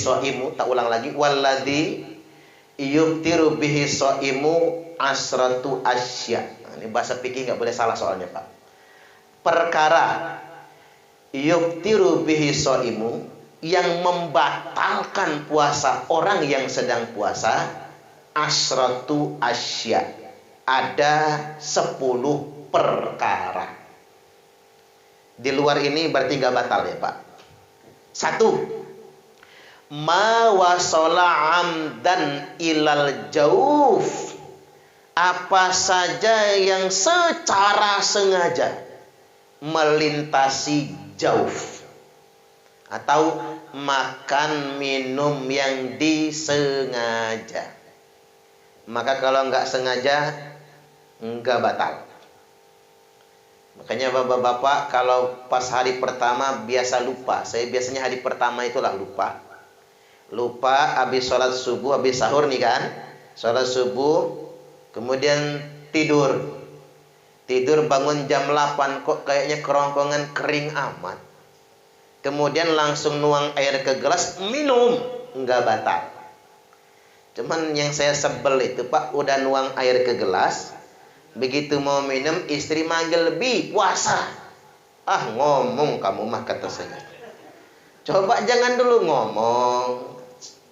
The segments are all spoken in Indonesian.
so'imu, tak ulang lagi, walladzi yuftiru bihi so'imu asratu asya. Ini bahasa fikih nggak boleh salah soalnya Pak. Perkara yuftiru bihi so'imu, yang membatalkan puasa orang yang sedang puasa, asratu asya, ada 10 perkara. Di luar ini berarti nggak batal ya Pak. 1, ma wasala amdan ilal jauf, apa saja yang secara sengaja melintasi jauf, atau makan minum yang disengaja. Maka kalau nggak sengaja nggak batal. Makanya bapak-bapak kalau pas hari pertama biasa lupa. Saya biasanya hari pertama itulah lupa. Lupa habis sholat subuh, habis sahur nih kan, sholat subuh, kemudian tidur. Tidur bangun jam 8, kok kayaknya kerongkongan kering amat. Kemudian langsung nuang air ke gelas, minum, nggak batal. Cuman yang saya sebel itu Pak, udah nuang air ke gelas, begitu mau minum istri manggil, "Bi, puasa." Ah, ngomong kamu mah, kata saya. Coba jangan dulu ngomong,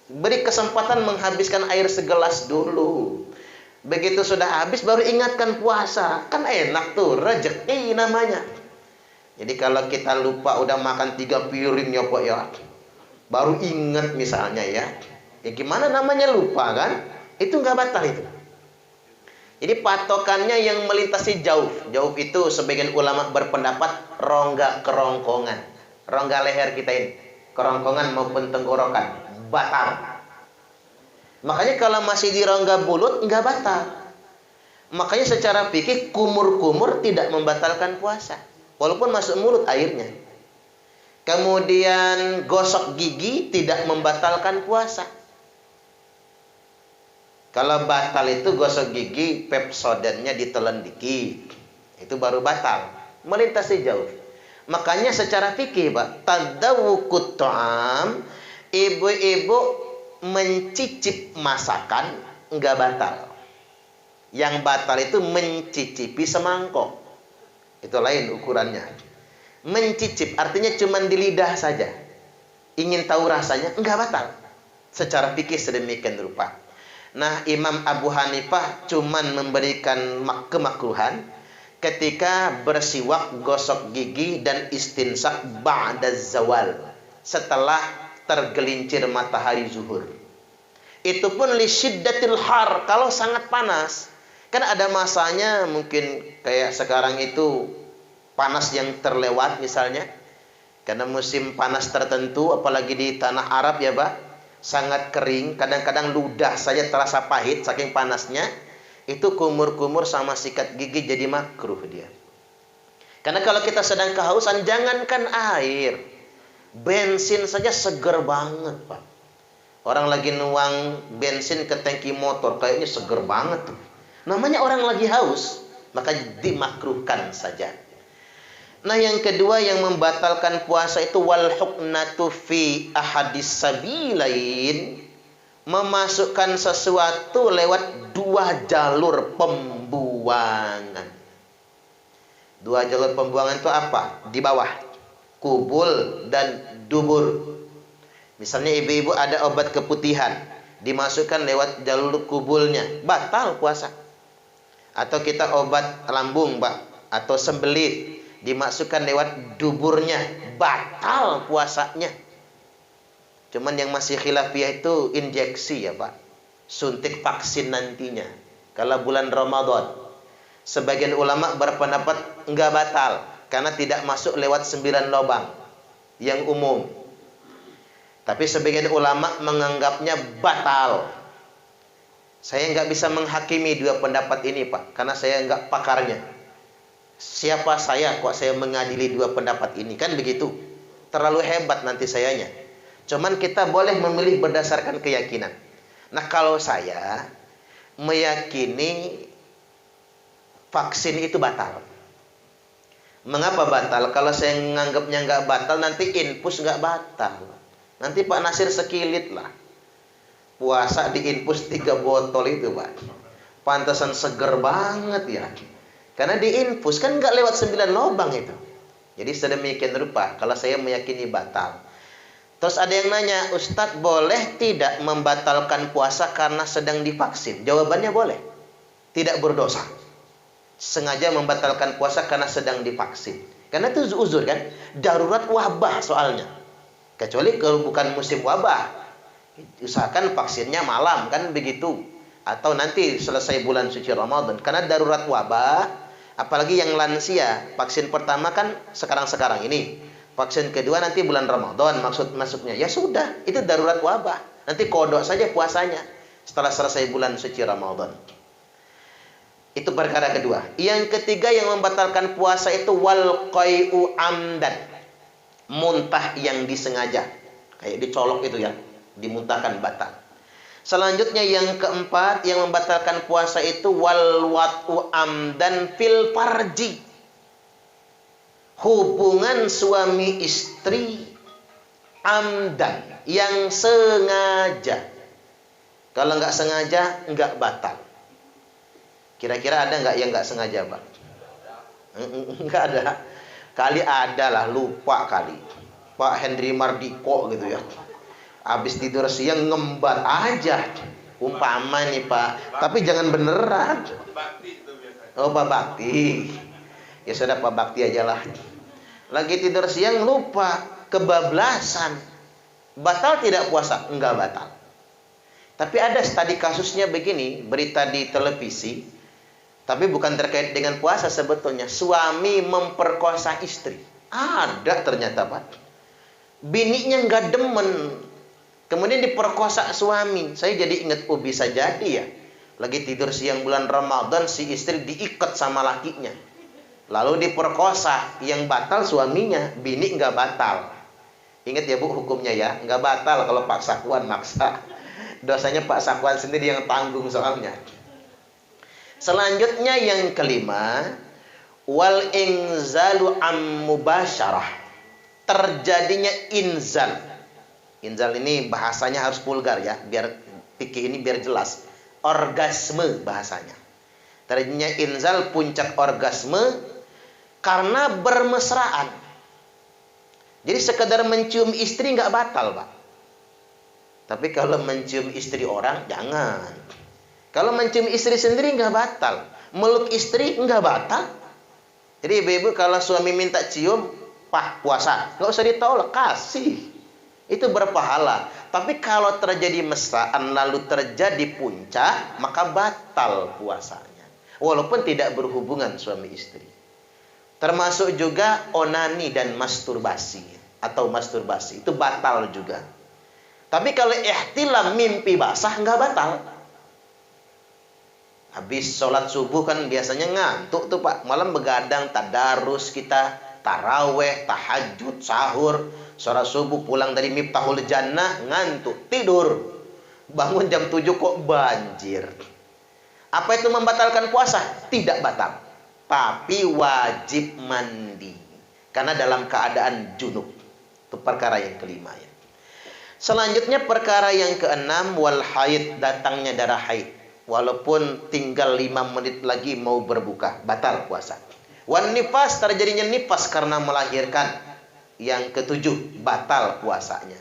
beri kesempatan menghabiskan air segelas dulu. Begitu sudah habis baru ingatkan puasa. Kan enak tuh, rezeki namanya. Jadi kalau kita lupa udah makan 3 piring ya Pak ya, baru ingat misalnya ya, ya gimana namanya lupa kan? Itu nggak batal itu. Jadi patokannya yang melintasi jauf. Jauf itu sebagian ulama berpendapat rongga kerongkongan, rongga leher kita ini, kerongkongan maupun tenggorokan, batal. Makanya kalau masih di rongga mulut nggak batal. Makanya secara fikih kumur-kumur tidak membatalkan puasa, walaupun masuk mulut airnya. Kemudian gosok gigi tidak membatalkan puasa. Kalau batal itu gosok gigi, Pepsodentnya ditelan dikit, itu baru batal, melintasi jauh. Makanya secara fikih Pak, tadawukut ta'am, ibu-ibu mencicip masakan enggak batal. Yang batal itu mencicipi semangkok. Itu lain ukurannya. Mencicip artinya cuma di lidah saja. Ingin tahu rasanya, enggak batal. Secara fikih sedemikian rupa. Nah, Imam Abu Hanifah cuman memberikan kemakruhan ketika bersiwak, gosok gigi dan istinsak ba'da zawal, setelah tergelincir matahari zuhur. Itu pun li syiddatil har, kalau sangat panas. Kan ada masanya mungkin kayak sekarang itu panas yang terlewat misalnya. Karena musim panas tertentu, apalagi di tanah Arab ya Pak, sangat kering, kadang-kadang ludah saja terasa pahit saking panasnya. Itu kumur-kumur sama sikat gigi jadi makruh dia. Karena kalau kita sedang kehausan, jangankan air, bensin saja seger banget Pak. Orang lagi nuang bensin ke tangki motor, kayaknya seger banget tuh. Namanya orang lagi haus, maka dimakruhkan saja. Nah, yang kedua yang membatalkan puasa itu wal huknatu fi ahadis sabilain, memasukkan sesuatu lewat 2 jalur pembuangan. 2 jalur pembuangan itu apa? Di bawah, kubul dan dubur. Misalnya ibu-ibu ada obat keputihan, dimasukkan lewat jalur kubulnya, batal puasa. Atau kita obat lambung Pak, atau sembelit, dimasukkan lewat duburnya, batal puasanya. Cuman yang masih khilafiyah itu injeksi ya Pak, suntik vaksin nantinya kalau bulan Ramadan. Sebagian ulama berpendapat enggak batal karena tidak masuk lewat 9 lubang yang umum. Tapi sebagian ulama menganggapnya batal. Saya nggak bisa menghakimi 2 pendapat ini Pak, karena saya nggak pakarnya. Siapa saya kok saya mengadili 2 pendapat ini, kan begitu. Terlalu hebat nanti sayanya. Cuman kita boleh memilih berdasarkan keyakinan. Nah, kalau saya meyakini vaksin itu batal. Mengapa batal? Kalau saya menganggapnya nggak batal, nanti infus nggak batal. Nanti Pak Nasir sekilit lah. Puasa diinfus 3 botol itu Pak. Pantesan seger banget ya. Karena diinfus kan nggak lewat 9 lubang itu. Jadi sedemikian rupa kalau saya meyakini batal. Terus ada yang nanya, Ustadz boleh tidak membatalkan puasa karena sedang divaksin? Jawabannya boleh. Tidak berdosa. Sengaja membatalkan puasa karena sedang divaksin. Karena itu uzur kan. Darurat wabah soalnya. Kecuali kalau bukan musim wabah. Usahakan vaksinnya malam kan begitu. Atau nanti selesai bulan suci Ramadan. Karena darurat wabah. Apalagi yang lansia. Vaksin pertama kan sekarang-sekarang ini. Vaksin kedua nanti bulan Ramadan masuknya. Ya sudah. Itu darurat wabah. Nanti kodok saja puasanya. Setelah selesai bulan suci Ramadan. Itu perkara kedua. Yang ketiga yang membatalkan puasa itu wal qai'u amdan. Muntah yang disengaja. Kayak dicolok itu ya. Dimuntahkan batal. Selanjutnya yang keempat yang membatalkan puasa itu wal wat'u amdan fil farji. Hubungan suami istri amdan. Yang sengaja. Kalau nggak sengaja nggak batal. Kira-kira ada nggak yang nggak sengaja, Pak? Nggak ada. Kali ada lah, lupa kali. Pak Henry Mardiko gitu ya. Habis tidur siang ngembat aja. Umpama nih Pak. Tapi jangan beneran. Oh Pak Bakti. Ya sudah Pak Bakti aja lah. Lagi tidur siang lupa. Kebablasan. Batal tidak puasa? Enggak batal. Tapi ada tadi kasusnya begini. Berita di televisi. Tapi bukan terkait dengan puasa sebetulnya. Suami memperkosa istri. Ada ternyata Pak. Bininya nggak demen. Kemudian diperkosa suami. Saya jadi ingat, oh bisa jadi ya. Lagi tidur siang bulan Ramadan, si istri diikat sama lakinya. Lalu diperkosa. Yang batal suaminya. Bini nggak batal. Ingat ya Bu hukumnya ya. Nggak batal kalau Pak Sakwan maksa. Dosanya Pak Sakwan sendiri yang tanggung soalnya. Selanjutnya yang kelima, wal inzalu am mubasyarah. Terjadinya inzal. Inzal ini bahasanya harus vulgar ya, biar fikih ini biar jelas. Orgasme bahasanya. Terjadinya inzal puncak orgasme karena bermesraan. Jadi sekedar mencium istri nggak batal, Pak. Tapi kalau mencium istri orang jangan. Kalau mencium istri sendiri nggak batal. Meluk istri nggak batal. Jadi ibu-ibu kalau suami minta cium, Pak puasa. Nggak usah ditolak, kasih. Itu berpahala. Tapi kalau terjadi mesraan lalu terjadi puncak, maka batal puasanya. Walaupun tidak berhubungan suami istri. Termasuk juga onani dan masturbasi. Atau masturbasi. Itu batal juga. Tapi kalau ihtilam mimpi basah nggak batal. Habis sholat subuh kan biasanya ngantuk tuh Pak. Malam begadang, tadarus kita, taraweh, tahajud, sahur. Sholat subuh pulang dari Miftahul Jannah, ngantuk, tidur. Bangun jam 7 kok banjir. Apa itu membatalkan puasa? Tidak batal. Tapi wajib mandi. Karena dalam keadaan junub. Itu perkara yang kelima ya. Selanjutnya perkara yang keenam, wal haid, datangnya darah haid. Walaupun tinggal 5 menit lagi mau berbuka, batal puasa. Wan nifas, terjadinya nifas karena melahirkan. Yang ketujuh, batal puasanya.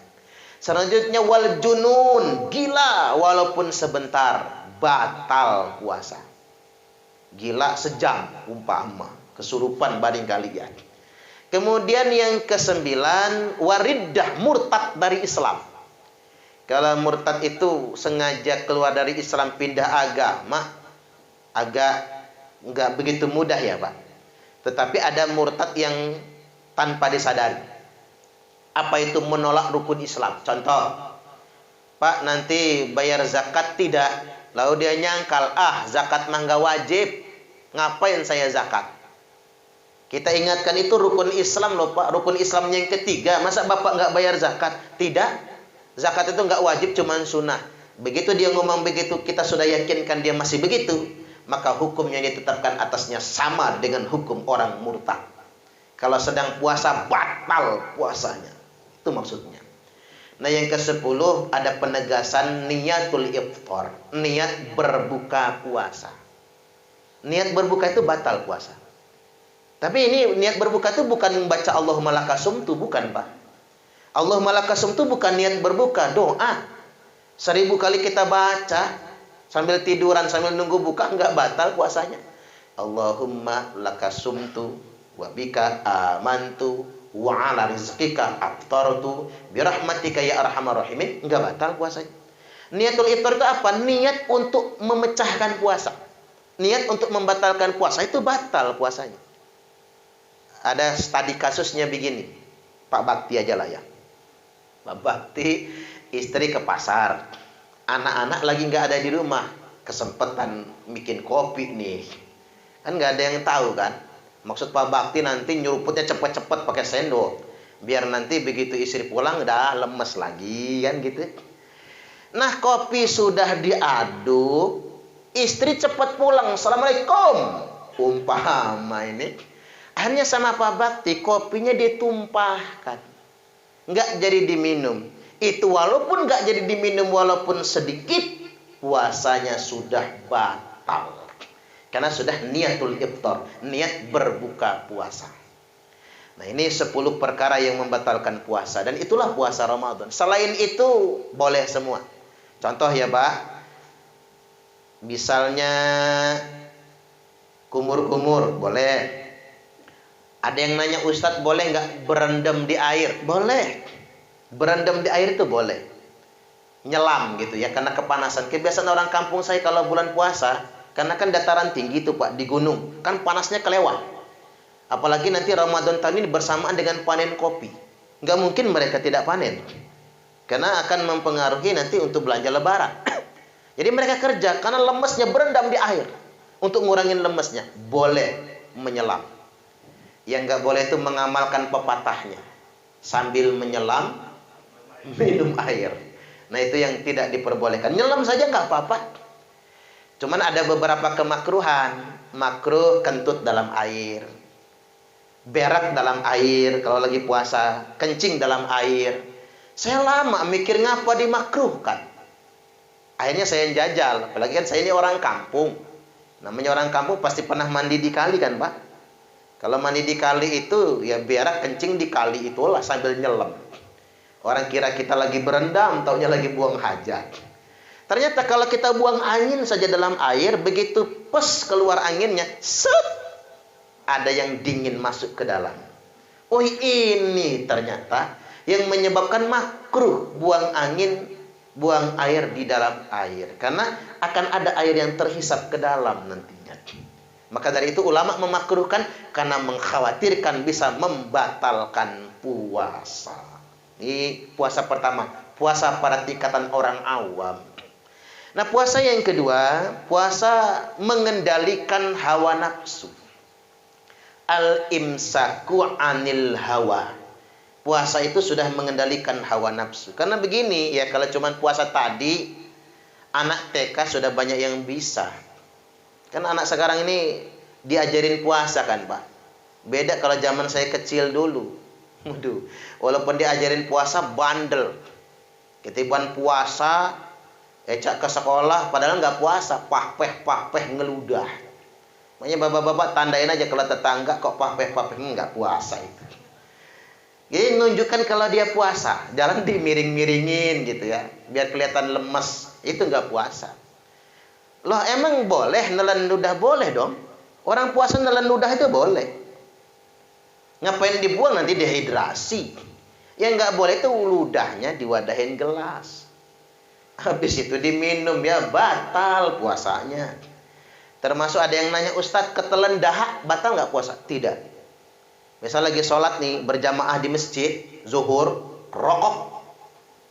Selanjutnya wal junun, gila walaupun sebentar, batal puasa. Gila sejam umpama, kesurupan banding kalian. Kemudian yang kesembilan, wariddah, murtad dari Islam. Kalau murtad itu sengaja keluar dari Islam pindah agama, agak nggak begitu mudah ya Pak. Tetapi ada murtad yang tanpa disadari. Apa itu menolak rukun Islam? Contoh, Pak nanti bayar zakat tidak. Lalu dia nyangkal, zakat mah nggak wajib. Ngapain saya zakat? Kita ingatkan itu rukun Islam loh Pak. Rukun Islamnya yang ketiga. Masa Bapak nggak bayar zakat? Tidak. Zakat itu nggak wajib, cuman sunnah. Begitu dia ngomong begitu, kita sudah yakinkan dia masih begitu, maka hukum yang ditetapkan atasnya sama dengan hukum orang murtad. Kalau sedang puasa, batal puasanya. Itu maksudnya. Nah, yang ke-10 ada penegasan niatul iftar, niat berbuka puasa. Niat berbuka itu batal puasa. Tapi ini niat berbuka itu bukan membaca Allahumma lakasumtu, bukan, Pak. Allahumma lakasumtu bukan niat berbuka, doa. 1000 kali kita baca sambil tiduran, sambil nunggu buka, enggak batal puasanya. Allahumma lakasumtu wa bika amantu wa ala rizqika aftartu birahmatika ya arhamar rahimin, enggak batal puasanya. Niatul iftar itu apa? Niat untuk memecahkan puasa. Niat untuk membatalkan puasa itu batal puasanya. Ada studi kasusnya begini. Pak Bakti aja lah ya. Pak Bakti istri ke pasar. Anak-anak lagi nggak ada di rumah. Kesempatan bikin kopi nih. Kan nggak ada yang tahu kan. Maksud Pak Bakti nanti nyuruputnya cepet-cepet pakai sendok. Biar nanti begitu istri pulang udah lemes lagi kan gitu. Nah, kopi sudah diaduk. Istri cepat pulang. Assalamualaikum. Umpama ini. Akhirnya sama Pak Bakti kopinya ditumpahkan. Nggak jadi diminum. Itu walaupun nggak jadi diminum walaupun sedikit, puasanya sudah batal. Karena sudah niatul iftar, niat berbuka puasa. Nah, ini 10 perkara yang membatalkan puasa. Dan itulah puasa Ramadan. Selain itu, boleh semua. Contoh ya, Pak. Misalnya, kumur-kumur, boleh. Ada yang nanya, Ustadz boleh nggak berendam di air? Boleh. Berendam di air itu boleh. Nyelam gitu ya, karena kepanasan. Kebiasaan orang kampung saya kalau bulan puasa, karena kan dataran tinggi tuh Pak, di gunung. Kan panasnya kelewat. Apalagi nanti Ramadan tahun ini bersamaan dengan panen kopi. Nggak mungkin mereka tidak panen. Karena akan mempengaruhi nanti untuk belanja lebaran. Jadi mereka kerja, karena lemesnya berendam di air. Untuk ngurangin lemesnya, boleh menyelam. Yang nggak boleh itu mengamalkan pepatahnya. Sambil menyelam, minum air. Nah, itu yang tidak diperbolehkan. Nyelam saja nggak apa-apa. Cuman ada beberapa kemakruhan. Makruh kentut dalam air. Berak dalam air kalau lagi puasa. Kencing dalam air. Saya lama mikir ngapa dimakruhkan. Akhirnya saya jajal. Apalagi kan saya ini orang kampung. Namanya orang kampung pasti pernah mandi di kali kan, Pak? Kalau mandi di kali itu, ya berak kencing di kali itulah sambil nyelam. Orang kira kita lagi berendam, taunya lagi buang hajat. Ternyata kalau kita buang angin saja dalam air, begitu pes keluar anginnya, set, ada yang dingin masuk ke dalam. Oh, ini ternyata yang menyebabkan makruh buang angin, buang air di dalam air. Karena akan ada air yang terhisap ke dalam nantinya. Maka dari itu ulama memakruhkan karena mengkhawatirkan bisa membatalkan puasa. Ini puasa pertama, puasa pada tingkatan orang awam. Nah, puasa yang kedua, puasa mengendalikan hawa nafsu. Al-imsaku anil hawa. Puasa itu sudah mengendalikan hawa nafsu. Karena begini, ya kalau cuma puasa tadi, anak TK sudah banyak yang bisa. Kan anak sekarang ini diajarin puasa kan, Pak. Beda kalau zaman saya kecil dulu. Waduh, walaupun diajarin puasa bandel. Ketiban puasa, ecak ke sekolah padahal nggak puasa, pahpeh ngeludah. Makanya bapak-bapak tandain aja kalau tetangga kok pahpeh nggak puasa itu. Jadi menunjukkan kalau dia puasa, jalan dimiring-miringin gitu ya, biar kelihatan lemes, itu nggak puasa. Loh, emang boleh nelen ludah? Boleh dong. Orang puasa nelen ludah itu boleh. Ngapain dibuang, nanti dehidrasi. Yang nggak boleh itu ludahnya diwadahin gelas. Habis itu diminum, ya batal puasanya. Termasuk ada yang nanya, Ustadz ketelan dahak batal nggak puasa? Tidak. Misal lagi sholat nih berjamaah di masjid zuhur, rokok,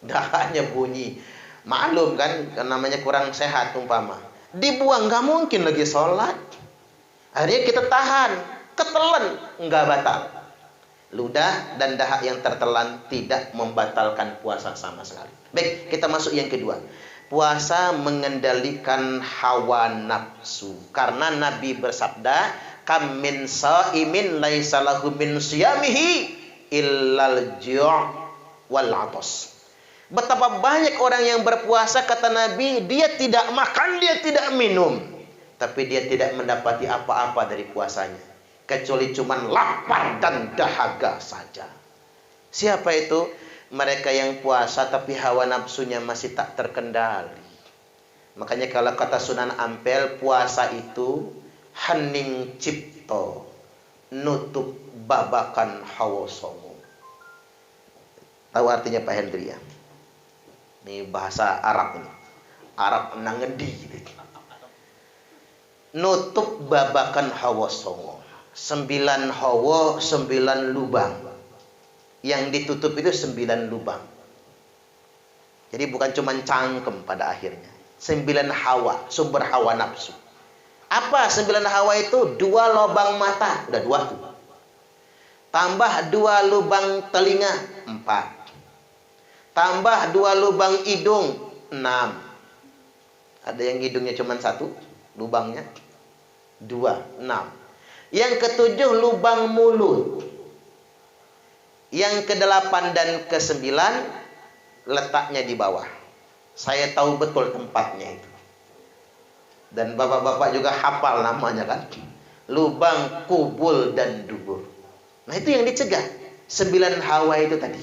dahaknya bunyi. Maklum kan, namanya kurang sehat umpama. Dibuang, nggak mungkin lagi sholat. Akhirnya kita tahan, ketelan, nggak batal. Ludah dan dahak yang tertelan tidak membatalkan puasa sama sekali. Baik, kita masuk yang kedua. Puasa mengendalikan hawa nafsu. Karena Nabi bersabda, kam min shaimin laisa lahu min siyamihi illal ju' wal 'atas. Betapa banyak orang yang berpuasa, kata Nabi, dia tidak makan, dia tidak minum, tapi dia tidak mendapati apa-apa dari puasanya, kecuali cuman lapar dan dahaga saja. Siapa itu? Mereka yang puasa tapi hawa nafsunya masih tak terkendali. Makanya kalau kata Sunan Ampel, puasa itu hening cipto, nutup babakan hawa songo. Tahu artinya Pak Hendri ya? Ini bahasa Arab ini. Arab nangedi. Nutup babakan hawa songo. 9 hawa, 9 lubang. Yang ditutup itu 9 lubang. Jadi bukan cuma cangkem pada akhirnya. 9 hawa, sumber hawa nafsu. Apa 9 hawa itu? 2 lubang mata, udah 2 tuh. Tambah 2 lubang telinga, 4. Tambah 2 lubang hidung, 6. Ada yang hidungnya cuma 1 lubangnya, 2, 6. Yang ke-7 lubang mulut. Yang ke-8 dan ke-9 letaknya di bawah. Saya tahu betul tempatnya itu. Dan bapak-bapak juga hafal namanya kan. Lubang kubul dan dubur. Nah itu yang dicegah. 9 hawa itu tadi.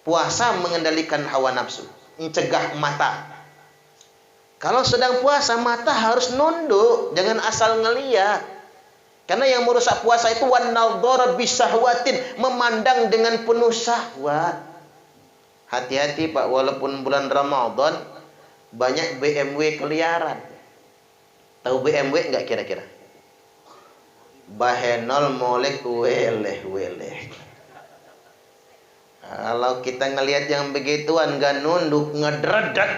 Puasa mengendalikan hawa nafsu, mencegah mata. Kalau sedang puasa, mata harus nunduk, jangan asal ngeliat. Karena yang merusak puasa itu wan nadhara bisahwatin, memandang dengan penuh syahwat. Hati-hati Pak, walaupun bulan Ramadan banyak BMW keliaran. Tahu BMW enggak kira-kira? Bahenol molek weleh-weleh. Kalau kita ngelihat yang begituan gak nunduk, ngedredet,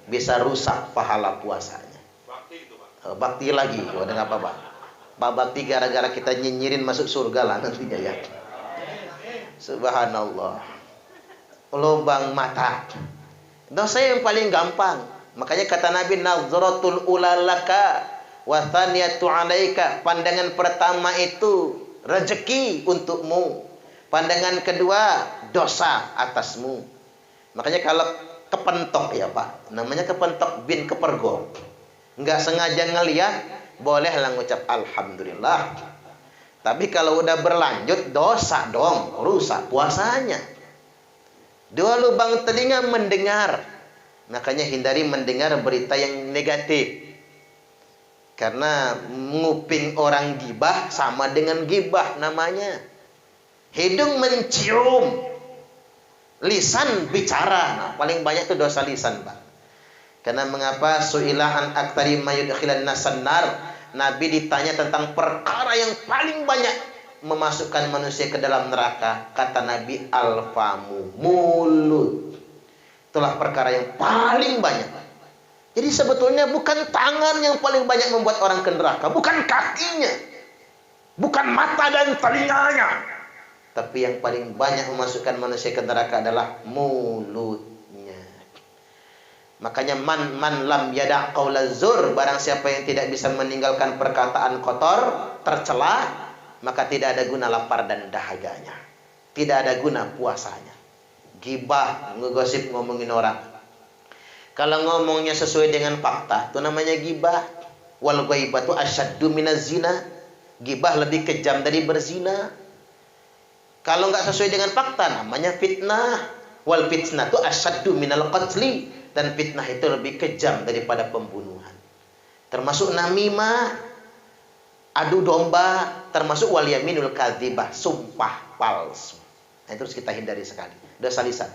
bisa rusak pahala puasanya. Bakti itu Pak. Bakti lagi, udah nggak apa-apa. Pak bakti gara-gara kita nyinyirin masuk surga lah nantinya ya. Subhanallah. Lubang mata. Dosa yang paling gampang. Makanya kata Nabi, nazratul ulalaka wa thaniyatu alaika. Pandangan pertama itu rezeki untukmu. Pandangan kedua, dosa atasmu. Makanya kalau kepentok ya Pak, namanya kepentok bin kepergok. Nggak sengaja ngeliat, bolehlah ngucap alhamdulillah. Tapi kalau udah berlanjut, dosa dong, rusak puasanya. 2 lubang telinga mendengar. Makanya hindari mendengar berita yang negatif. Karena nguping orang gibah sama dengan gibah namanya. Hidung mencium, lisan bicara. Nah, paling banyak itu dosa lisan, Pak. Karena mengapa su'ilahan aktsari mayudkhilan nasannar, Nabi ditanya tentang perkara yang paling banyak memasukkan manusia ke dalam neraka. Kata Nabi, alfamu, mulut. Itulah perkara yang paling banyak. Jadi sebetulnya bukan tangan yang paling banyak membuat orang ke neraka, bukan kakinya, bukan mata dan telinganya. Tapi yang paling banyak memasukkan manusia ke neraka adalah mulutnya. Makanya man lam yada' qaula zur, barang siapa yang tidak bisa meninggalkan perkataan kotor, tercela, maka tidak ada guna lapar dan dahaganya. Tidak ada guna puasanya. Gibah, ngegosip, ngomongin orang. Kalau ngomongnya sesuai dengan fakta, itu namanya gibah. Wal ghaibatu asyaddu minaz zina. Gibah lebih kejam dari berzina. Kalau nggak sesuai dengan fakta, namanya fitnah. Wal fitnah itu asyaddu minal qatli. Dan fitnah itu lebih kejam daripada pembunuhan. Termasuk namimah, adu domba, termasuk wal yaminul kadzibah, sumpah palsu. Nah, itu harus kita hindari sekali. Dosa lisan.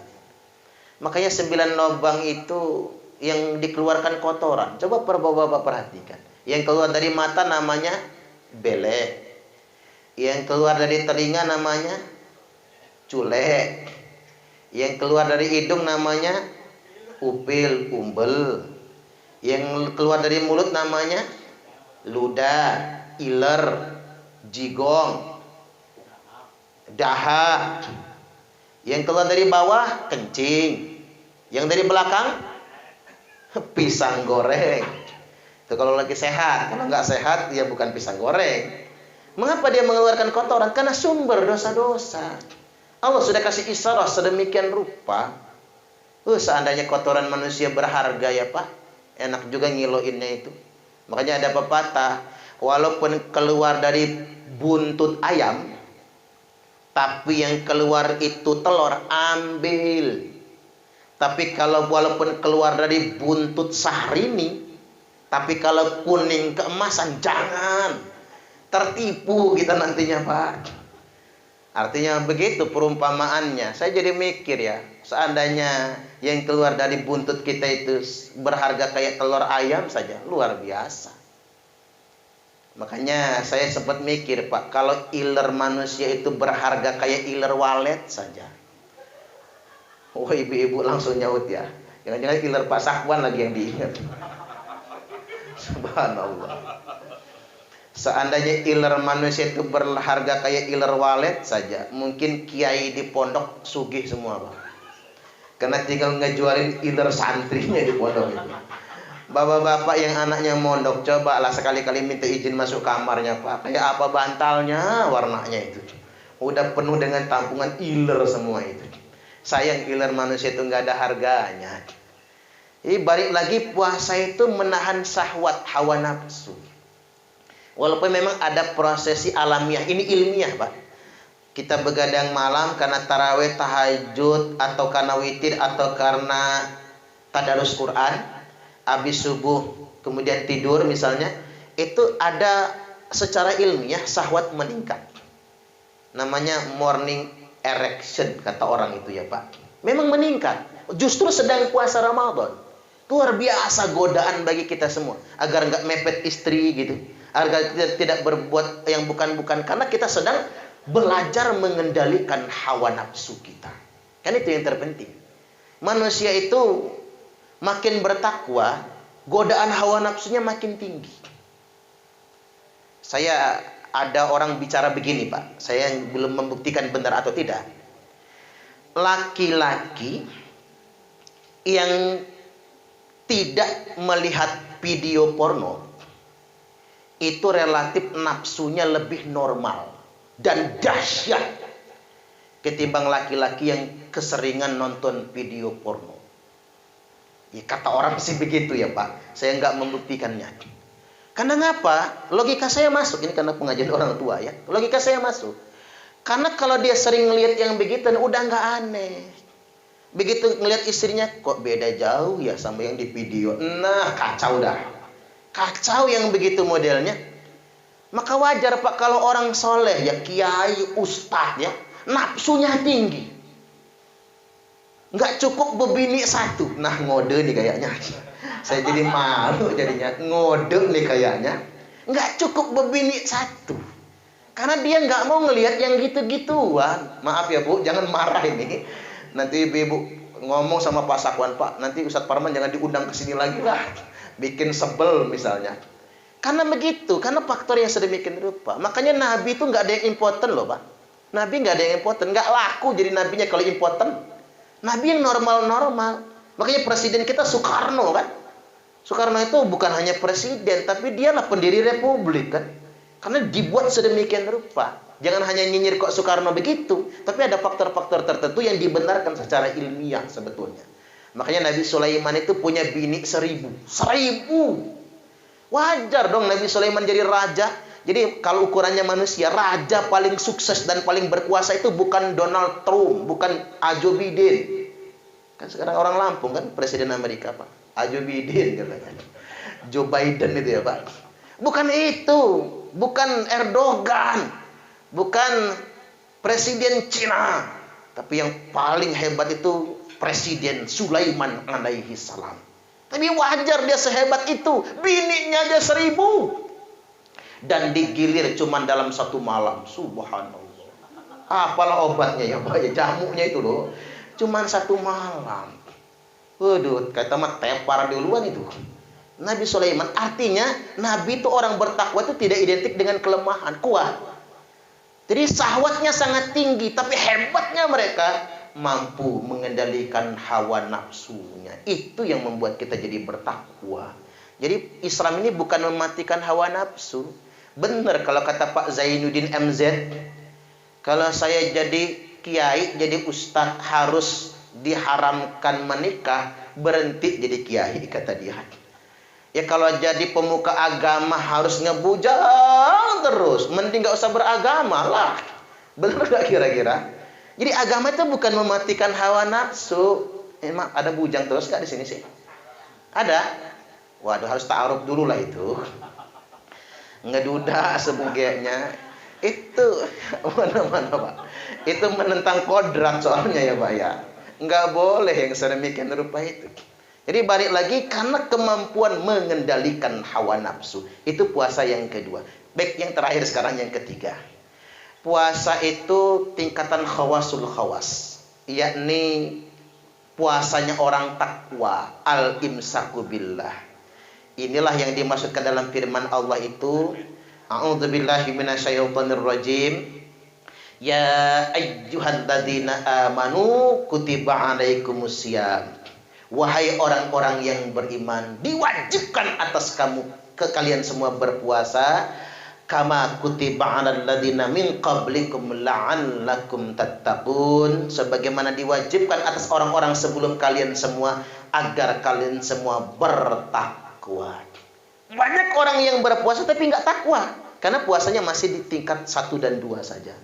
Makanya 9 lubang itu yang dikeluarkan kotoran. Coba bapak-bapak perhatikan. Yang keluar dari mata namanya belek. Yang keluar dari telinga namanya culek. Yang keluar dari hidung namanya upil, umbel. Yang keluar dari mulut namanya ludah, iler, jigong, dahak. Yang keluar dari bawah kencing. Yang dari belakang pisang goreng. Itu kalau lagi sehat. Kalau nggak sehat ya bukan pisang goreng. Mengapa dia mengeluarkan kotoran? Karena sumber dosa-dosa. Allah sudah kasih isyarat sedemikian rupa. Seandainya kotoran manusia berharga ya Pak, enak juga ngiloinnya itu. Makanya ada pepatah, walaupun keluar dari buntut ayam, tapi yang keluar itu telur, ambil. Tapi kalau walaupun keluar dari buntut Syahrini, tapi kalau kuning keemasan, jangan. Tertipu kita nantinya Pak. Artinya begitu perumpamaannya. Saya jadi mikir ya, seandainya yang keluar dari buntut kita itu berharga kayak telur ayam saja, luar biasa. Makanya saya sempat mikir Pak, kalau iler manusia itu berharga kayak iler walet saja. Wah, ibu-ibu langsung nyaut ya. Jangan-jangan iler Pak Sakwan lagi yang diingat. Subhanallah. Seandainya iler manusia itu berharga kayak iler walet saja, mungkin kiai di pondok sugih semua Pak. Karena tinggal ngejualin iler santrinya di pondok itu. Bapak-bapak yang anaknya mondok, cobalah sekali-kali minta izin masuk kamarnya Pak. Kayak apa bantalnya, warnanya itu. Udah penuh dengan tampungan iler semua itu. Sayang iler manusia itu nggak ada harganya. Jadi balik lagi, puasa itu menahan syahwat hawa nafsu. Walaupun memang ada prosesi alamiah, ini ilmiah Pak. Kita begadang malam karena tarawih, tahajud, atau karena witir, atau karena tadarus Quran, habis subuh kemudian tidur misalnya, itu ada secara ilmiah syahwat meningkat. Namanya morning erection kata orang itu ya Pak. Memang meningkat. Justru sedang puasa Ramadan. Luar biasa godaan bagi kita semua. Agar nggak mepet istri gitu. Agar kita tidak berbuat yang bukan-bukan. Karena kita sedang belajar mengendalikan hawa nafsu kita. Kan itu yang terpenting. Manusia itu makin bertakwa, godaan hawa nafsunya makin tinggi. Saya ada orang bicara begini Pak. Saya belum membuktikan benar atau tidak. Laki-laki yang tidak melihat video porno itu relatif nafsunya lebih normal dan dahsyat ketimbang laki-laki yang keseringan nonton video porno. Ya, kata orang sih begitu ya Pak. Saya nggak membuktikannya. Karena ngapa? Logika saya masuk. Ini karena pengajian orang tua ya. Logika saya masuk. Karena kalau dia sering ngelihat yang begitu, udah nggak aneh. Begitu ngelihat istrinya, kok beda jauh ya sama yang di video. Nah, kacau dah. Kacau yang begitu modelnya. Maka wajar Pak kalau orang soleh ya, kiai, ustadz ya, nafsunya tinggi. Nggak cukup bebini satu. Nah, ngode nih kayaknya. Saya jadi malu jadinya. Ngode nih kayaknya. Nggak cukup bebini satu. Karena dia nggak mau ngelihat yang gitu-gituan. Maaf ya Bu, jangan marah ini. Nanti ibu ngomong sama Pak Sakwan, Pak, nanti Ustadz Parman jangan diundang ke sini lagi lah. Bikin sebel misalnya. Karena begitu, karena faktor yang sedemikian rupa. Makanya Nabi itu nggak ada yang impoten loh Pak. Nabi nggak ada yang impoten. Nggak laku jadi nabinya kalau impoten. Nabi yang normal-normal. Makanya presiden kita Soekarno kan. Soekarno itu bukan hanya presiden, tapi dialah pendiri republik kan. Karena dibuat sedemikian rupa. Jangan hanya nyinyir kok Soekarno begitu, tapi ada faktor-faktor tertentu yang dibenarkan secara ilmiah sebetulnya. Makanya Nabi Sulaiman itu punya bini 1000. Wajar dong Nabi Sulaiman jadi raja. Jadi kalau ukurannya manusia, raja paling sukses dan paling berkuasa itu bukan Donald Trump, bukan Joe Biden. Kan sekarang orang Lampung kan presiden Amerika Pak. Joe Biden katanya. Joe Biden itu ya Pak. Bukan itu, bukan Erdogan, bukan presiden Cina, tapi yang paling hebat itu Presiden Sulaiman alaihi salam. Tapi wajar dia sehebat itu, bininya aja 1000 dan digilir cuma dalam satu malam. Subhanallah. Apalah obatnya ya Pak, jamunya itu loh, cuma satu malam. Waduh, kata mah tepar duluan itu. Nabi Sulaiman, artinya Nabi itu orang bertakwa itu tidak identik dengan kelemahan, kuat. Jadi syahwatnya sangat tinggi, tapi hebatnya mereka mampu mengendalikan hawa nafsunya. Itu yang membuat kita jadi bertakwa. Jadi Islam ini bukan mematikan hawa nafsu. Benar kalau kata Pak Zainuddin MZ, kalau saya jadi kiai, jadi ustadz harus diharamkan menikah, berhenti jadi kiai, kata dia. Ya kalau jadi pemuka agama harus ngebujang terus, mending gak usah beragama lah. Benar gak kira-kira? Jadi agama itu bukan mematikan hawa nafsu. Emang ada bujang terus gak di sini sih? Ada? Waduh, harus ta'aruf dulu lah itu. Ngeduda sebagainya. Itu mana-mana Pak. Itu menentang kodrat soalnya ya Pak ya. Nggak boleh yang sedemikian rupa itu. Jadi balik lagi, karena kemampuan mengendalikan hawa nafsu. Itu puasa yang kedua. Baik, yang terakhir sekarang yang ketiga. Puasa itu tingkatan khawasul khawas. Yakni puasanya orang takwa. Al-imsaku billah. Inilah yang dimaksudkan dalam firman Allah itu. A'udzubillahi minasyaitonirrajim. Ya ayyuhalladzina amanu kutiba alaikumusiyam. Wahai orang-orang yang beriman, diwajibkan atas kalian semua berpuasa, kama kutiba alal ladzina min qablikum la'allakum tattaqun, sebagaimana diwajibkan atas orang-orang sebelum kalian semua agar kalian semua bertakwa. Banyak orang yang berpuasa tapi nggak takwa, karena puasanya masih di tingkat 1 dan 2 saja.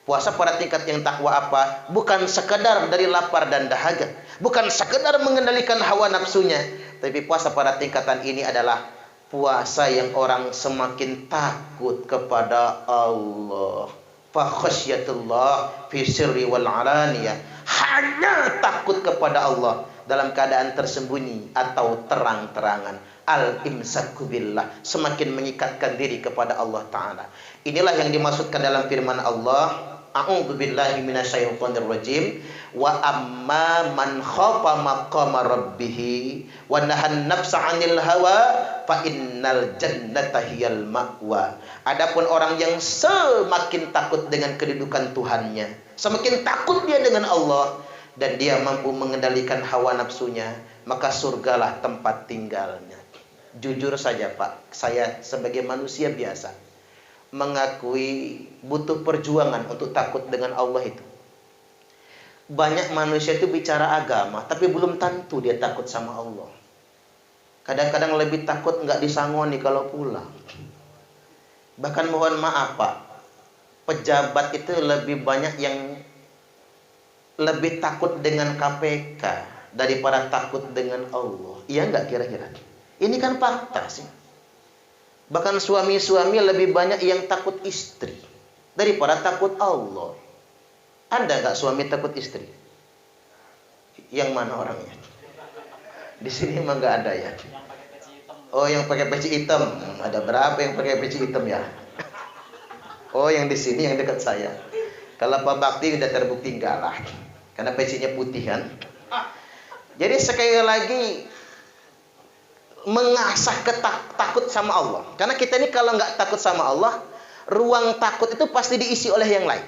Puasa pada tingkat yang takwa apa? Bukan sekedar dari lapar dan dahaga, bukan sekedar mengendalikan hawa nafsunya, tapi puasa pada tingkatan ini adalah puasa yang orang semakin takut kepada Allah. Fa khasyatullah fi sirri wal alaniyah. Hanya takut kepada Allah dalam keadaan tersembunyi atau terang-terangan. Al-imsaku billah, semakin mengikatkan diri kepada Allah Ta'ala. Inilah yang dimaksudkan dalam firman Allah. A'udzubillahi minasyaitonirrajim. Wa amma man khafa maqama rabbih wa nahan nafsa 'anil hawa fa innal jannata hiyal ma'wa. Adapun orang yang semakin takut dengan kedudukan Tuhannya, semakin takut dia dengan Allah, dan dia mampu mengendalikan hawa nafsunya, maka surgalah tempat tinggalnya. Jujur saja Pak, saya sebagai manusia biasa mengakui butuh perjuangan untuk takut dengan Allah itu. Banyak manusia itu bicara agama, tapi belum tentu dia takut sama Allah. Kadang-kadang lebih takut nggak disangoni kalau pulang. Bahkan mohon maaf Pak, pejabat itu lebih banyak yang lebih takut dengan KPK daripada takut dengan Allah. Iya nggak kira-kira? Ini kan fakta sih. Bahkan suami-suami lebih banyak yang takut istri daripada takut Allah. Ada nggak suami takut istri? Yang mana orangnya? Di sini emang nggak ada ya. Oh, yang pakai peci hitam. Ada berapa yang pakai peci hitam ya? Oh, yang di sini yang dekat saya. Kalau Pak Bakti udah terbukti enggak lah, karena pecinya putih kan. Jadi sekali lagi mengasah takut sama Allah. Karena kita ini kalau nggak takut sama Allah, ruang takut itu pasti diisi oleh yang lain.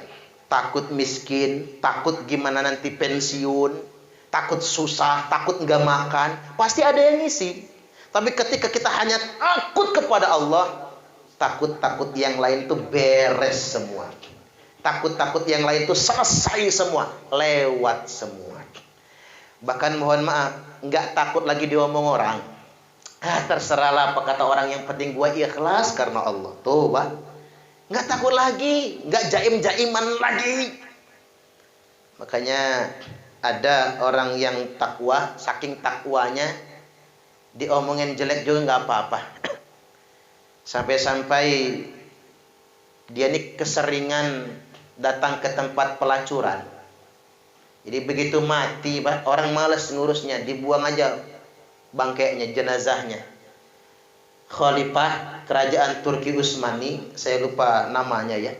Takut miskin, takut gimana nanti pensiun, takut susah, takut nggak makan, pasti ada yang ngisi. Tapi ketika kita hanya takut kepada Allah, takut-takut yang lain itu beres semua. Takut-takut yang lain itu selesai semua, lewat semua. Bahkan mohon maaf, nggak takut lagi diomong orang. Terserahlah apa kata orang, yang penting gua ikhlas karena Allah. Tuh Pak, nggak takut lagi, nggak jaim-jaiman lagi. Makanya ada orang yang takwa, saking takwanya diomongin jelek juga nggak apa-apa. Sampai-sampai dia ini keseringan datang ke tempat pelacuran. Jadi begitu mati Pak, orang malas ngurusnya, dibuang aja bangkainya, jenazahnya. Khalifah kerajaan Turki Utsmani, saya lupa namanya ya.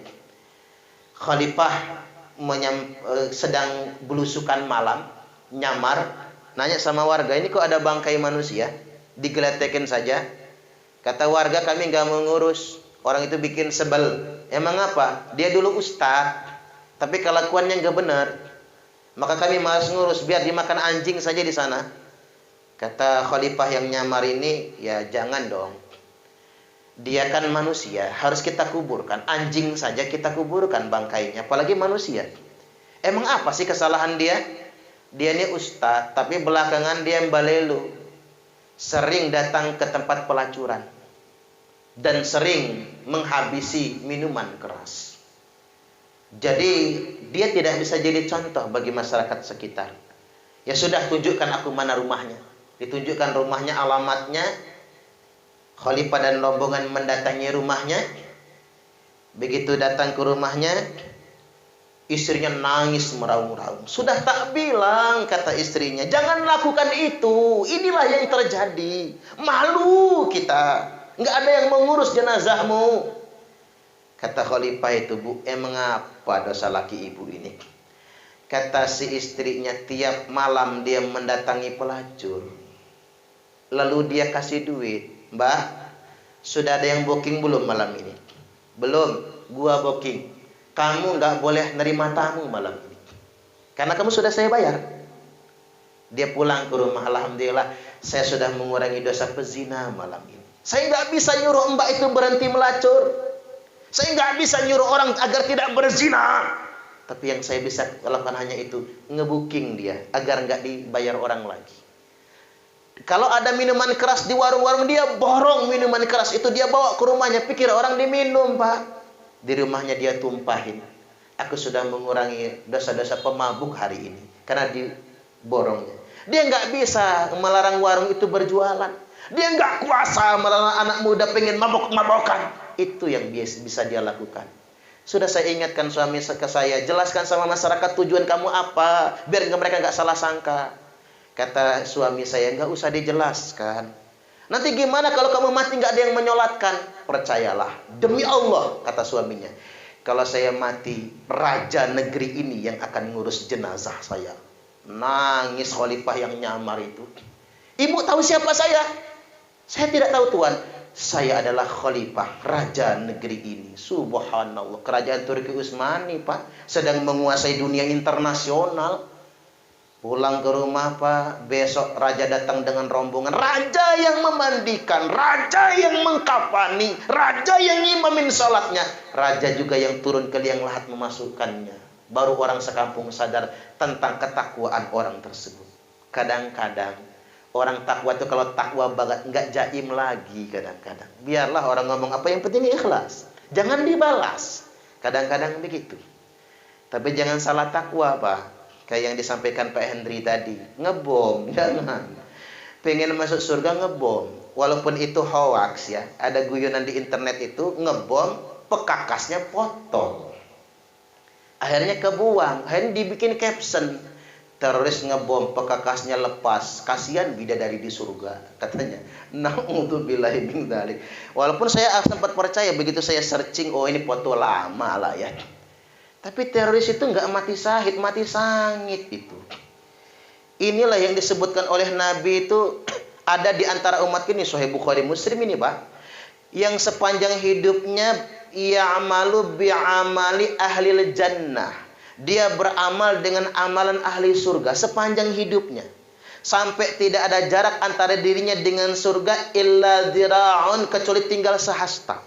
Khalifah sedang belusukan malam, nyamar, nanya sama warga, ini kok ada bangkai manusia? Digeletekin saja. Kata warga, kami nggak mau ngurus. Orang itu bikin sebel. Emang apa? Dia dulu ustadz, tapi kelakuannya nggak benar. Maka kami malas ngurus, biar dimakan anjing saja di sana. Kata khalifah yang nyamar ini, ya jangan dong. Dia kan manusia, harus kita kuburkan. Anjing saja kita kuburkan bangkainya, apalagi manusia. Emang apa sih kesalahan dia? Dia ini ustaz, tapi belakangan dia balelu. Sering datang ke tempat pelacuran. Dan sering menghabisi minuman keras. Jadi dia tidak bisa jadi contoh bagi masyarakat sekitar. Ya sudah, tunjukkan aku mana rumahnya. Ditunjukkan rumahnya, alamatnya. Khalifah dan rombongan mendatangi rumahnya. Begitu datang ke rumahnya, istrinya nangis meraung-raung. Sudah tak bilang, kata istrinya, jangan lakukan itu. Inilah yang terjadi. Malu kita. Nggak ada yang mengurus jenazahmu. Kata Khalifah itu, Bu, mengapa dosa laki ibu ini? Kata si istrinya, tiap malam dia mendatangi pelacur. Lalu dia kasih duit. Mbak, sudah ada yang booking belum malam ini? Belum, gua booking. Kamu nggak boleh nerima tamu malam ini. Karena kamu sudah saya bayar. Dia pulang ke rumah, alhamdulillah, saya sudah mengurangi dosa pezina malam ini. Saya nggak bisa nyuruh mbak itu berhenti melacur. Saya nggak bisa nyuruh orang agar tidak berzina. Tapi yang saya bisa lakukan hanya itu, ngebooking dia agar nggak dibayar orang lagi. Kalau ada minuman keras di warung-warung, dia borong minuman keras itu, dia bawa ke rumahnya, pikir orang diminum, Pak. Di rumahnya dia tumpahin. Aku sudah mengurangi dosa-dosa pemabuk hari ini karena diborongnya. Dia nggak bisa melarang warung itu berjualan. Dia nggak kuasa melarang anak muda pengen mabok-mabokan. Itu yang bisa dia lakukan. Sudah saya ingatkan suami ke saya, jelaskan sama masyarakat tujuan kamu apa, biar mereka nggak salah sangka. Kata suami saya, nggak usah dijelaskan. Nanti gimana kalau kamu mati nggak ada yang menyolatkan? Percayalah, demi Allah, kata suaminya. Kalau saya mati, raja negeri ini yang akan ngurus jenazah saya. Nangis Khalifah yang nyamar itu. Ibu tahu siapa saya? Saya tidak tahu, Tuan. Saya adalah Khalifah, raja negeri ini. Subhanallah, kerajaan Turki Utsmani, Pak, sedang menguasai dunia internasional. Pulang ke rumah, Pak, besok raja datang dengan rombongan. Raja yang memandikan, raja yang mengkafani, raja yang imamin salatnya, raja juga yang turun ke liang lahat memasukkannya. Baru orang sekampung sadar tentang ketakwaan orang tersebut. Kadang-kadang orang takwa itu kalau takwa banget nggak jaim lagi kadang-kadang. Biarlah orang ngomong apa, yang penting ikhlas. Jangan dibalas. Kadang-kadang begitu. Tapi jangan salah takwa, Pak. Kayak yang disampaikan Pak Hendri tadi, ngebom, jangan. Pengen masuk surga ngebom, walaupun itu hoax ya. Ada guyonan di internet itu ngebom, pekakasnya potong. Akhirnya kebuang, akhirnya dibikin caption, teroris ngebom, pekakasnya lepas, kasihan bidadari di surga, katanya. Na'udzubillahi min dzalik. Walaupun saya sempat percaya, begitu saya searching, oh ini foto lama lah ya. Tapi teroris itu nggak mati syahid, mati sangit itu. Inilah yang disebutkan oleh Nabi itu ada di antara umat ini, Sahih Bukhari Muslim ini, Pak. Yang sepanjang hidupnya ya'malu bi'amali ahlil jannah. Dia beramal dengan amalan ahli surga sepanjang hidupnya. Sampai tidak ada jarak antara dirinya dengan surga illa dzira'un, kecuali tinggal sehasta.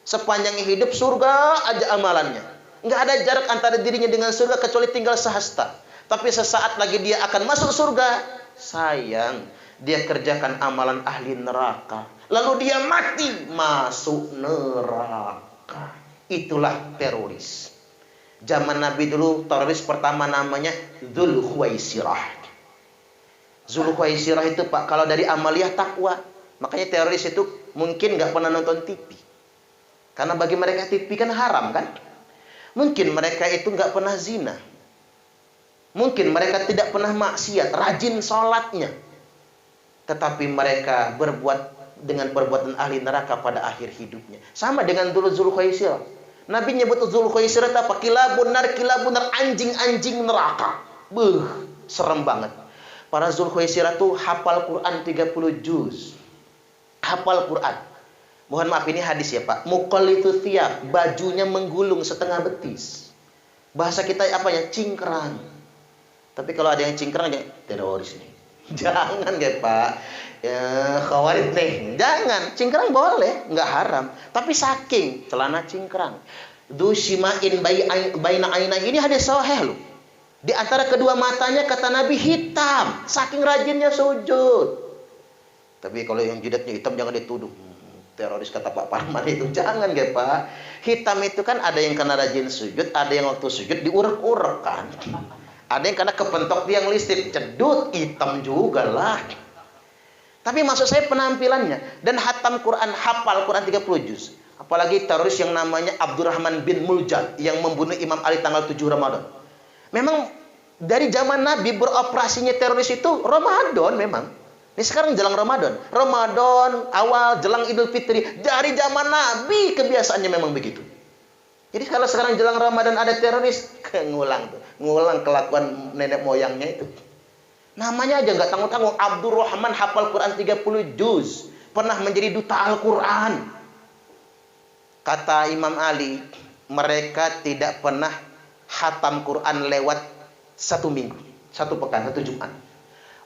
Sepanjang hidup surga aja amalannya. Nggak ada jarak antara dirinya dengan surga kecuali tinggal sehasta. Tapi sesaat lagi dia akan masuk surga. Sayang, dia kerjakan amalan ahli neraka. Lalu dia mati masuk neraka. Itulah teroris. Zaman Nabi dulu teroris pertama namanya Dzulkhuwaisirah. Dzulkhuwaisirah itu, Pak, kalau dari amaliyah takwa. Makanya teroris itu mungkin nggak pernah nonton TV. Karena bagi mereka TV kan haram kan. Mungkin mereka itu nggak pernah zina. Mungkin mereka tidak pernah maksiat, rajin sholatnya. Tetapi mereka berbuat dengan perbuatan ahli neraka pada akhir hidupnya. Sama dengan dulu Dzulkhuwaisirah. Nabi nyebut Dzulkhuwaisirah apa? Kilabun nar, anjing-anjing neraka. Serem banget. Para Dzulkhuwaisirah tuh hafal Quran 30 juz. Hafal Quran. Mohon maaf, ini hadis ya, Pak. Muqallitu thiyab, bajunya menggulung setengah betis. Bahasa kita apa ya? Cingkrang. Tapi kalau ada yang cingkrang, ya teroris nih. Jangan ya, Pak. Ya, khawarij nih. Jangan. Cingkrang boleh, nggak haram. Tapi saking celana cingkrang. Dushimain baina aina, ini hadis sahih loh. Di antara kedua matanya kata Nabi hitam, saking rajinnya sujud. Tapi kalau yang jidatnya hitam jangan dituduh teroris kata Pak Parman itu. Jangan ya Pak. Hitam itu kan ada yang karena rajin sujud, ada yang waktu sujud diurek-urek kan. Ada yang karena kepentok tiang listrik, cedut, hitam juga lah. Tapi maksud saya penampilannya. Dan hatam Quran, hafal Quran 30 juz. Apalagi teroris yang namanya Abdurrahman bin Muljam yang membunuh Imam Ali tanggal 7 Ramadan. Memang dari zaman Nabi beroperasinya teroris itu Ramadan memang. Ini sekarang jelang Ramadan. Ramadan awal jelang Idul Fitri. Dari zaman Nabi kebiasaannya memang begitu. Jadi kalau sekarang jelang Ramadan ada teroris, ngulang tuh. Ngulang kelakuan nenek moyangnya itu. Namanya aja nggak tanggung-tanggung. Abdurrahman hafal Quran 30 juz. Pernah menjadi duta Al-Quran. Kata Imam Ali, mereka tidak pernah hatam Quran lewat 1 minggu. 1 pekan, 1 Jumat.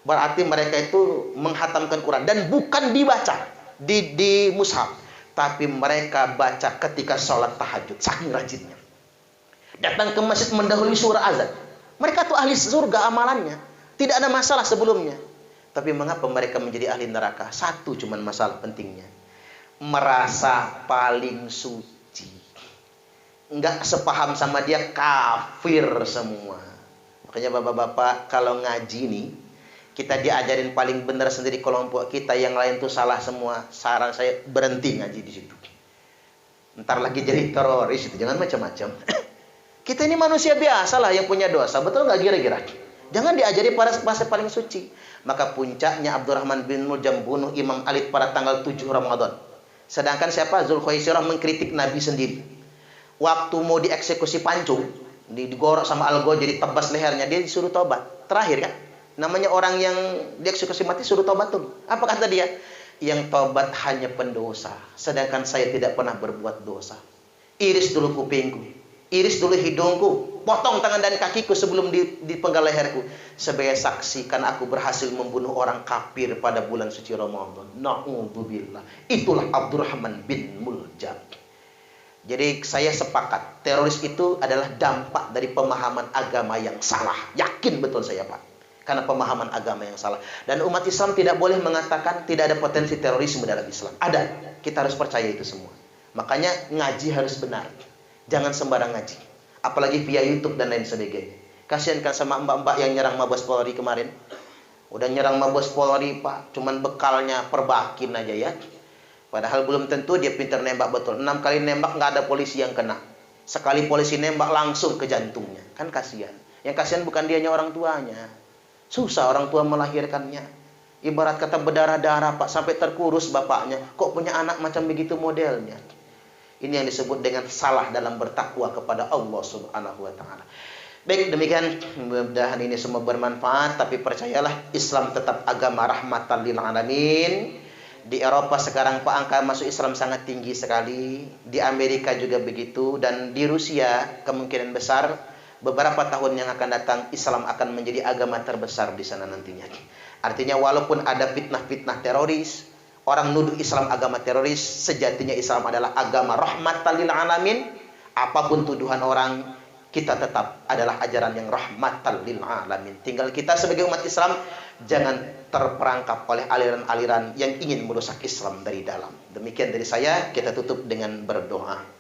Berarti mereka itu menghatamkan Quran. Dan bukan dibaca di mushaf. Tapi mereka baca ketika sholat tahajud. Saking rajinnya. Datang ke masjid mendahului surah azan. Mereka tuh ahli surga amalannya. Tidak ada masalah sebelumnya. Tapi mengapa mereka menjadi ahli neraka? Satu cuman masalah pentingnya. Merasa paling suci. Enggak sepaham sama dia, kafir semua. Makanya bapak-bapak kalau ngaji nih, kita diajarin paling benar sendiri kelompok kita, yang lain tuh salah semua. Saran saya berhenti ngaji di situ. Ntar lagi jadi teroris itu, jangan macam-macam. Kita ini manusia biasa lah yang punya dosa, betul nggak kira-kira? Jangan diajari bahasa paling suci. Maka puncaknya Abdurrahman bin Muljam bunuh Imam Ali pada tanggal 7 Ramadan. Sedangkan siapa? Zulkhuwaisirah mengkritik Nabi sendiri. Waktu mau dieksekusi pancung, digorok sama Algo jadi tebas lehernya, dia disuruh tobat. Terakhir kan? Namanya orang yang dieksekusi mati suruh tobat tuh. Apa kata dia? Yang tobat hanya pendosa. Sedangkan saya tidak pernah berbuat dosa. Iris dulu kupingku. Iris dulu hidungku. Potong tangan dan kakiku sebelum dipenggal leherku. Sebagai saksi kan aku berhasil membunuh orang kafir pada bulan suci Ramadan. Na'udzubillah. Itulah Abdurrahman bin Muljam. Jadi saya sepakat. Teroris itu adalah dampak dari pemahaman agama yang salah. Yakin betul saya Pak. Karena pemahaman agama yang salah. Dan umat Islam tidak boleh mengatakan tidak ada potensi terorisme dalam Islam. Ada. Kita harus percaya itu semua. Makanya ngaji harus benar. Jangan sembarang ngaji. Apalagi via YouTube dan lain sebagainya. Kasihan kan sama mbak-mbak yang nyerang Mabes Polri kemarin. Udah nyerang Mabes Polri Pak. Cuman bekalnya perbakin aja ya. Padahal belum tentu dia pintar nembak betul. 6 kali nembak nggak ada polisi yang kena. Sekali polisi nembak langsung ke jantungnya. Kan kasihan. Yang kasihan bukan dianya, orang tuanya. Susah orang tua melahirkannya. Ibarat kata berdarah-darah Pak, sampai terkurus bapaknya. Kok punya anak macam begitu modelnya? Ini yang disebut dengan salah dalam bertakwa kepada Allah Subhanahu wa taala. Baik, demikian mudah-mudahan ini semua bermanfaat, tapi percayalah Islam tetap agama rahmatan lil alamin. Di Eropa sekarang Pak angka masuk Islam sangat tinggi sekali. Di Amerika juga begitu, dan di Rusia kemungkinan besar beberapa tahun yang akan datang Islam akan menjadi agama terbesar di sana nantinya. Artinya walaupun ada fitnah-fitnah teroris, orang nuduh Islam agama teroris, sejatinya Islam adalah agama rahmatan lil alamin. Apapun tuduhan orang, kita tetap adalah ajaran yang rahmatan lil alamin. Tinggal kita sebagai umat Islam jangan terperangkap oleh aliran-aliran yang ingin merusak Islam dari dalam. Demikian dari saya, kita tutup dengan berdoa.